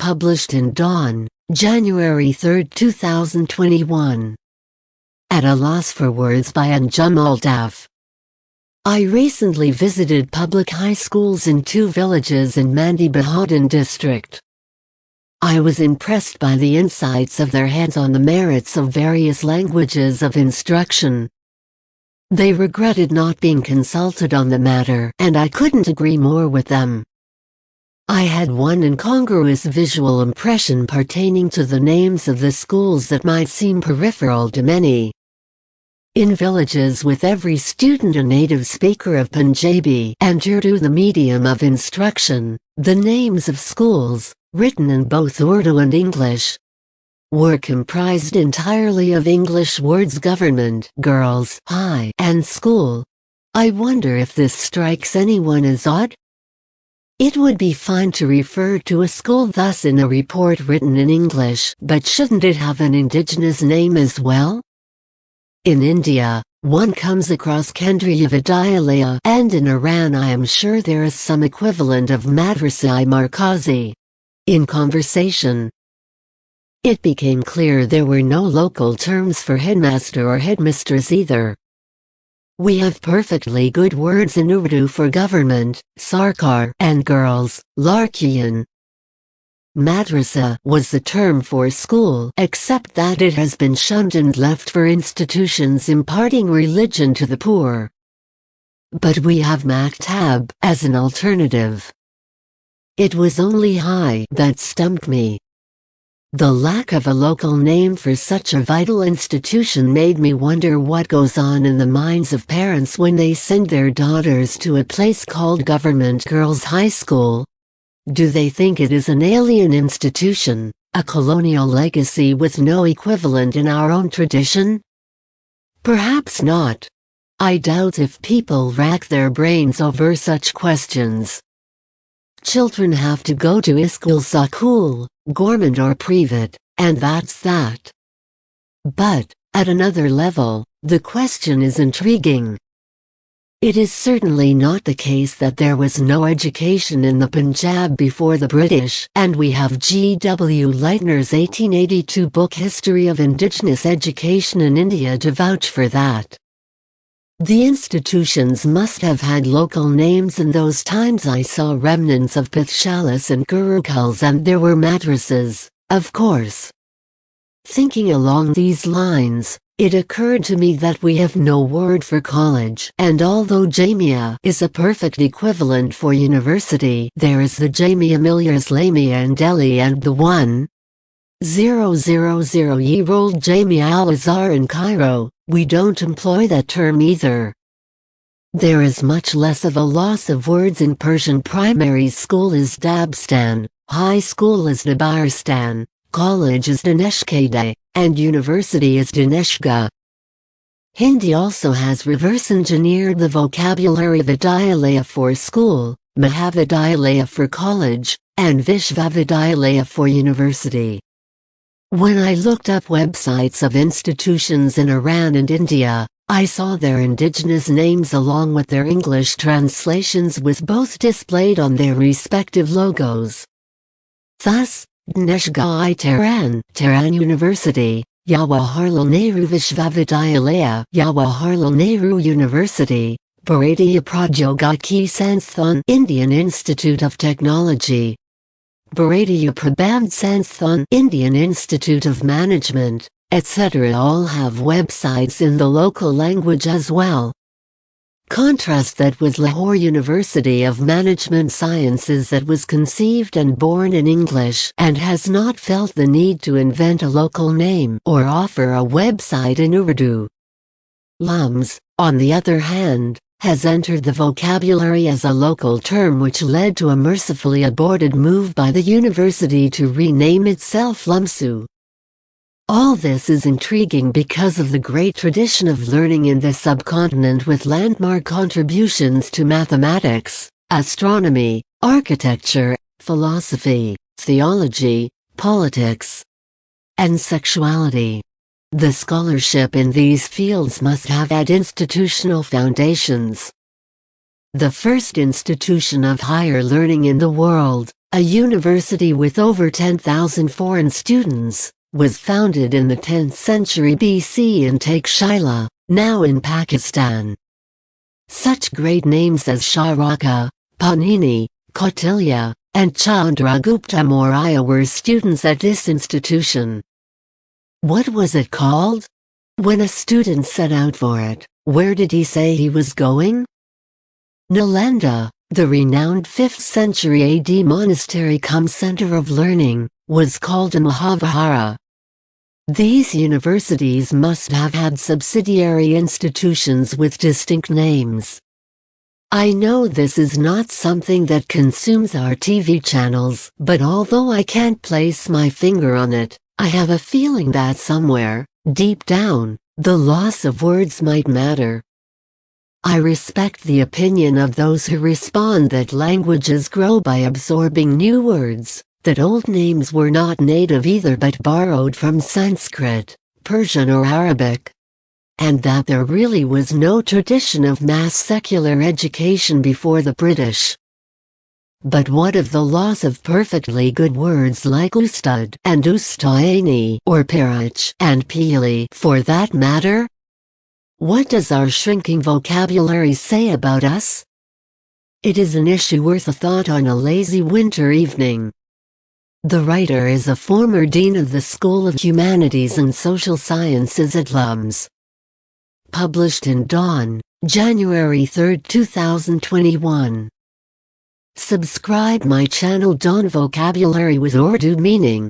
published in Dawn, January 3, 2021. At a Loss for Words by Anjum Altaf. I recently visited public high schools in 2 villages in Mandi Bahauddin district. I was impressed by the insights of their heads on the merits of various languages of instruction. They regretted not being consulted on the matter, and I couldn't agree more with them. I had one incongruous visual impression pertaining to the names of the schools that might seem peripheral to many. In villages with every student a native speaker of Punjabi and Urdu the medium of instruction, the names of schools, written in both Urdu and English, were comprised entirely of English words government, girls, high, and school. I wonder if this strikes anyone as odd? It would be fine to refer to a school thus in a report written in English, but shouldn't it have an indigenous name as well? In India, one comes across Kendriya Vidyalaya, and in Iran I am sure there is some equivalent of Madrasa-i Markazi. In conversation, it became clear there were no local terms for headmaster or headmistress either. We have perfectly good words in Urdu for government, sarkar, and girls, larkiyan. Madrasa was the term for school, except that it has been shunned and left for institutions imparting religion to the poor. But we have maktab as an alternative. It was only high that stumped me. The lack of a local name for such a vital institution made me wonder what goes on in the minds of parents when they send their daughters to a place called Government Girls High School. Do they think it is an alien institution, a colonial legacy with no equivalent in our own tradition? Perhaps not. I doubt if people rack their brains over such questions. Children have to go to school sakul, government or private, and that's that. But, at another level, the question is intriguing. It is certainly not the case that there was no education in the Punjab before the British, and we have G.W. Leitner's 1882 book History of Indigenous Education in India to vouch for that. The institutions must have had local names in those times. I saw remnants of pathshalas and gurukuls, and there were madrasas, of course. Thinking along these lines, it occurred to me that we have no word for college, and although Jamia is a perfect equivalent for university, there is the Jamia Millia Islamia in Delhi and the 1,000-year-old Jamia Al-Azhar in Cairo. We don't employ that term either. There is much less of a loss of words in Persian. Primary school is Dabstan, high school is Nabarstan, college is Daneshkade, and university is Daneshga. Hindi also has reverse engineered the vocabulary Vidyalaya for school, Mahavidyalaya for college, and Vishvavidyalaya for university. When I looked up websites of institutions in Iran and India, I saw their indigenous names along with their English translations, with both displayed on their respective logos. Thus, Daneshgah-i Tehran University, Jawaharlal Nehru Vishvavidyalaya, Jawaharlal Nehru University, Bharatiya Pradyogiki Sansthan, Indian Institute of Technology, Bharatiya Prabandh Sansthan, Indian Institute of Management, etc. all have websites in the local language as well. Contrast that with Lahore University of Management Sciences, that was conceived and born in English and has not felt the need to invent a local name or offer a website in Urdu. LUMS, on the other hand, has entered the vocabulary as a local term, which led to a mercifully aborted move by the university to rename itself LUMSU. All this is intriguing because of the great tradition of learning in the subcontinent, with landmark contributions to mathematics, astronomy, architecture, philosophy, theology, politics, and sexuality. The scholarship in these fields must have had institutional foundations. The first institution of higher learning in the world, a university with over 10,000 foreign students, was founded in the 10th century BC in Takshila, now in Pakistan. Such great names as Charaka, Panini, Kautilya, and Chandragupta Maurya were students at this institution. What was it called? When a student set out for it, where did he say he was going? Nalanda, the renowned 5th century AD monastery cum center of learning, was called a Mahavihara. These universities must have had subsidiary institutions with distinct names. I know this is not something that consumes our TV channels, but although I can't place my finger on it, I have a feeling that somewhere, deep down, the loss of words might matter. I respect the opinion of those who respond that languages grow by absorbing new words, that old names were not native either but borrowed from Sanskrit, Persian or Arabic, and that there really was no tradition of mass secular education before the British. But what of the loss of perfectly good words like Ustad and Ustaini or Parach and Pili for that matter? What does our shrinking vocabulary say about us? It is an issue worth a thought on a lazy winter evening. The writer is a former dean of the School of Humanities and Social Sciences at LUMS. Published in Dawn, January 3, 2021. Subscribe my channel Dawn Vocabulary with Urdu Meaning.